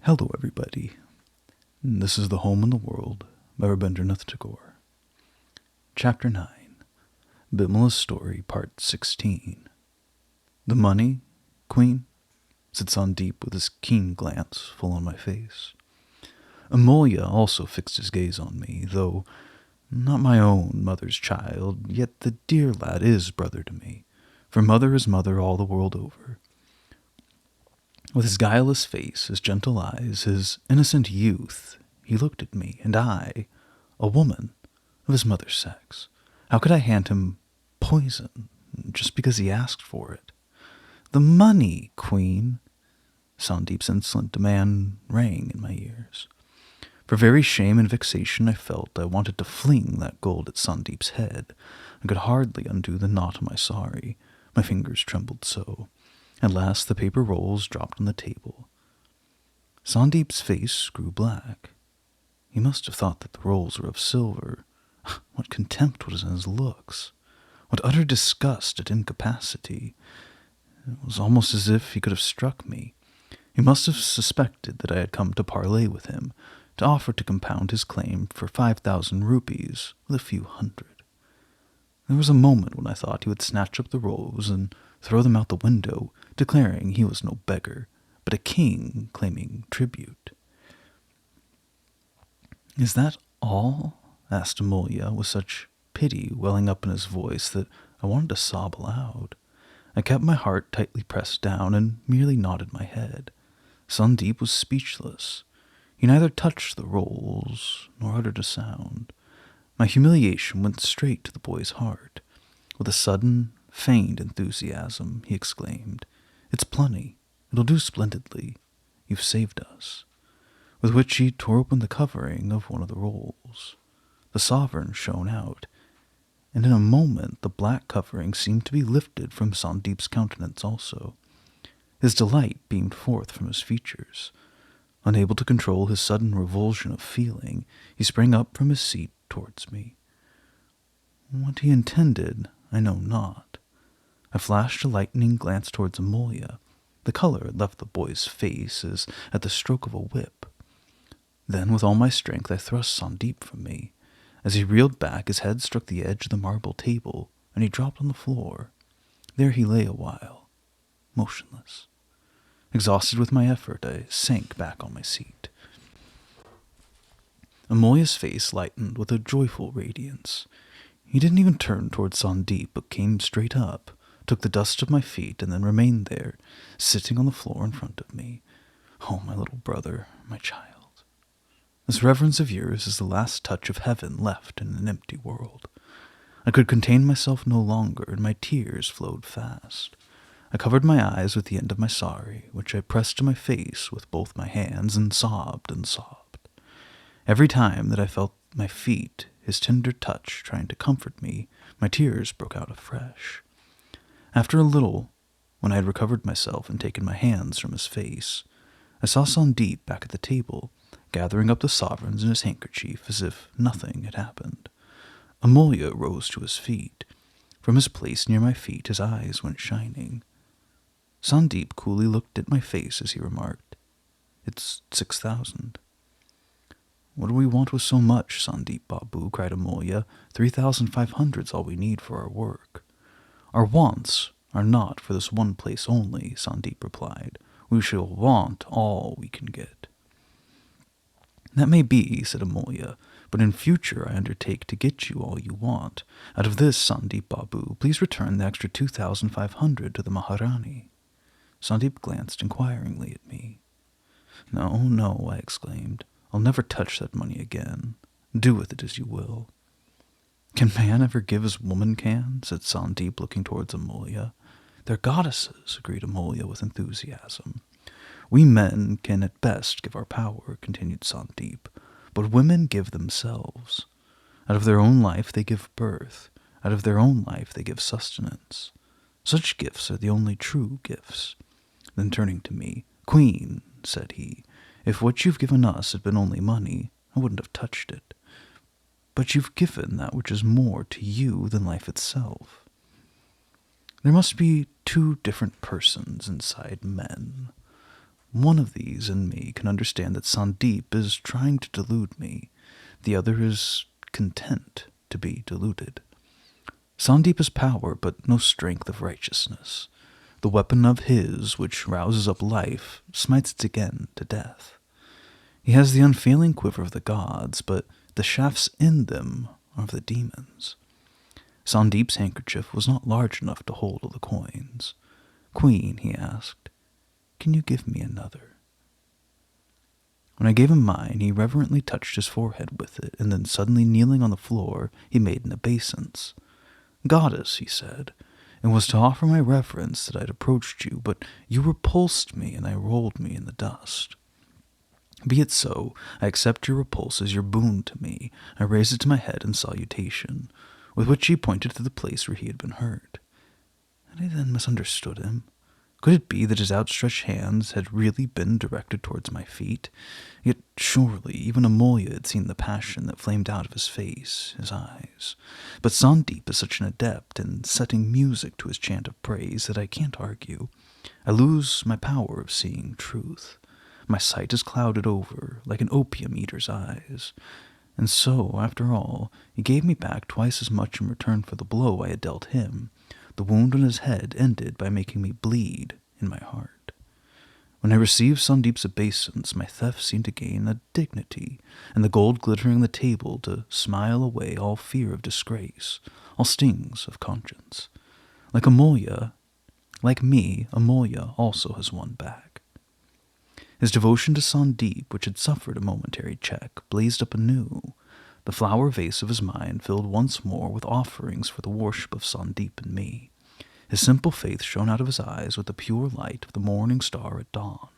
Hello, everybody. This is The Home in the World by Rabindranath Tagore. Chapter 9, Bimala's Story, Part 16. The money, Queen? Said Sandeep with his keen glance full on my face. Amulya also fixed his gaze on me, though not my own mother's child, yet the dear lad is brother to me, for mother is mother all the world over. With his guileless face, his gentle eyes, his innocent youth, he looked at me, and I, a woman of his mother's sex, how could I hand him poison just because he asked for it? The money, Queen! Sandeep's insolent demand rang in my ears. For very shame and vexation I felt I wanted to fling that gold at Sandeep's head. I could hardly undo the knot of my sari. My fingers trembled so. At last the paper rolls dropped on the table. Sandeep's face grew black. He must have thought that the rolls were of silver. What contempt was in his looks! What utter disgust at incapacity! It was almost as if he could have struck me. He must have suspected that I had come to parley with him, to offer to compound his claim for 5,000 rupees with a few hundred. There was a moment when I thought he would snatch up the rolls and throw them out the window, declaring he was no beggar, but a king claiming tribute. "Is that all?" asked Amulya, with such pity welling up in his voice that I wanted to sob aloud. I kept my heart tightly pressed down and merely nodded my head. Sandeep was speechless. He neither touched the rolls nor uttered a sound. My humiliation went straight to the boy's heart. With a sudden, feigned enthusiasm, he exclaimed, "It's plenty. It'll do splendidly. You've saved us." With which he tore open the covering of one of the rolls. The sovereign shone out, and in a moment the black covering seemed to be lifted from Sandeep's countenance also. His delight beamed forth from his features. Unable to control his sudden revulsion of feeling, he sprang up from his seat towards me. What he intended, I know not. I flashed a lightning glance towards Amulya. The color had left the boy's face as at the stroke of a whip. Then, with all my strength, I thrust Sandeep from me. As he reeled back, his head struck the edge of the marble table, and he dropped on the floor. There he lay a while, motionless. Exhausted with my effort, I sank back on my seat. Amulya's face lightened with a joyful radiance. He didn't even turn towards Sandeep, but came straight up, took the dust of my feet, and then remained there, sitting on the floor in front of me. Oh, my little brother, my child. This reverence of yours is the last touch of heaven left in an empty world. I could contain myself no longer, and my tears flowed fast. I covered my eyes with the end of my sari, which I pressed to my face with both my hands, and sobbed and sobbed. Every time that I felt my feet, his tender touch trying to comfort me, my tears broke out afresh. After a little, when I had recovered myself and taken my hands from his face, I saw Sandeep back at the table, gathering up the sovereigns in his handkerchief as if nothing had happened. Amulya rose to his feet. From his place near my feet, his eyes went shining. Sandeep coolly looked at my face as he remarked, "It's 6,000. "What do we want with so much, Sandeep Babu?" cried Amulya. 3,500's all we need for our work. "Our wants are not for this one place only," Sandeep replied. "We shall want all we can get." "That may be," said Amulya, "but in future I undertake to get you all you want. Out of this, Sandeep Babu, please return the extra 2,500 to the Maharani." Sandeep glanced inquiringly at me. "No, no," I exclaimed. "I'll never touch that money again. Do with it as you will." "Can man ever give as woman can?" said Sandeep, looking towards Amulya. "They're goddesses," agreed Amulya with enthusiasm. "We men can at best give our power," continued Sandeep, "but women give themselves. Out of their own life they give birth. Out of their own life they give sustenance. Such gifts are the only true gifts." Then turning to me, "Queen," said he, "if what you've given us had been only money, I wouldn't have touched it. But you've given that which is more to you than life itself. There must be two different persons inside men. One of these in me can understand that Sandeep is trying to delude me. The other is content to be deluded. Sandeep is power, but no strength of righteousness. The weapon of his, which rouses up life, smites it again to death. He has the unfailing quiver of the gods, but the shafts in them are of the demons. Sandeep's handkerchief was not large enough to hold all the coins. "Queen," he asked, "can you give me another?" When I gave him mine, he reverently touched his forehead with it, and then suddenly kneeling on the floor, he made an obeisance. "Goddess," he said, "it was to offer my reverence that I had approached you, but you repulsed me, and I rolled me in the dust. Be it so. I accept your repulse as your boon to me." I raised it to my head in salutation, with which he pointed to the place where he had been hurt. Had I then misunderstood him? Could it be that his outstretched hands had really been directed towards my feet? Yet surely even Amolya had seen the passion that flamed out of his face, his eyes. But Sandeep is such an adept in setting music to his chant of praise that I can't argue. I lose my power of seeing truth. My sight is clouded over like an opium-eater's eyes. And so, after all, he gave me back twice as much in return for the blow I had dealt him. The wound on his head ended by making me bleed in my heart. When I received Sandeep's obeisance, my theft seemed to gain a dignity, and the gold glittering on the table to smile away all fear of disgrace, all stings of conscience. Like me, Amolya also has won back. His devotion to Sandeep, which had suffered a momentary check, blazed up anew. The flower vase of his mind filled once more with offerings for the worship of Sandeep and me. His simple faith shone out of his eyes with the pure light of the morning star at dawn.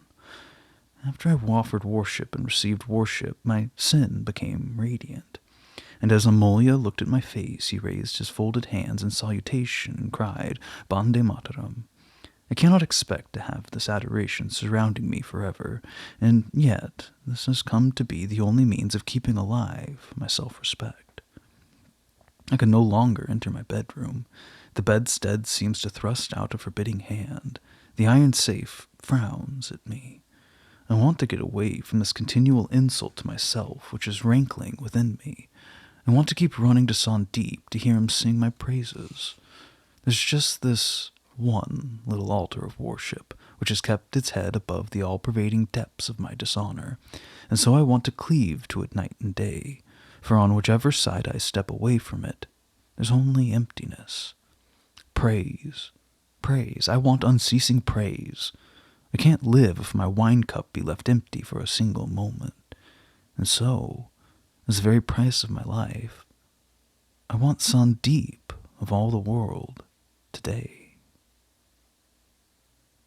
After I offered worship and received worship, my sin became radiant. And as Amolya looked at my face, he raised his folded hands in salutation and cried, "Bande Mataram." I cannot expect to have this adoration surrounding me forever, and yet this has come to be the only means of keeping alive my self-respect. I can no longer enter my bedroom. The bedstead seems to thrust out a forbidding hand. The iron safe frowns at me. I want to get away from this continual insult to myself, which is rankling within me. I want to keep running to Sandeep to hear him sing my praises. There's just this one little altar of worship, which has kept its head above the all-pervading depths of my dishonor, and so I want to cleave to it night and day, for on whichever side I step away from it, there's only emptiness. Praise, praise, I want unceasing praise. I can't live if my wine cup be left empty for a single moment, and so, as the very price of my life, I want Sandeep of all the world today.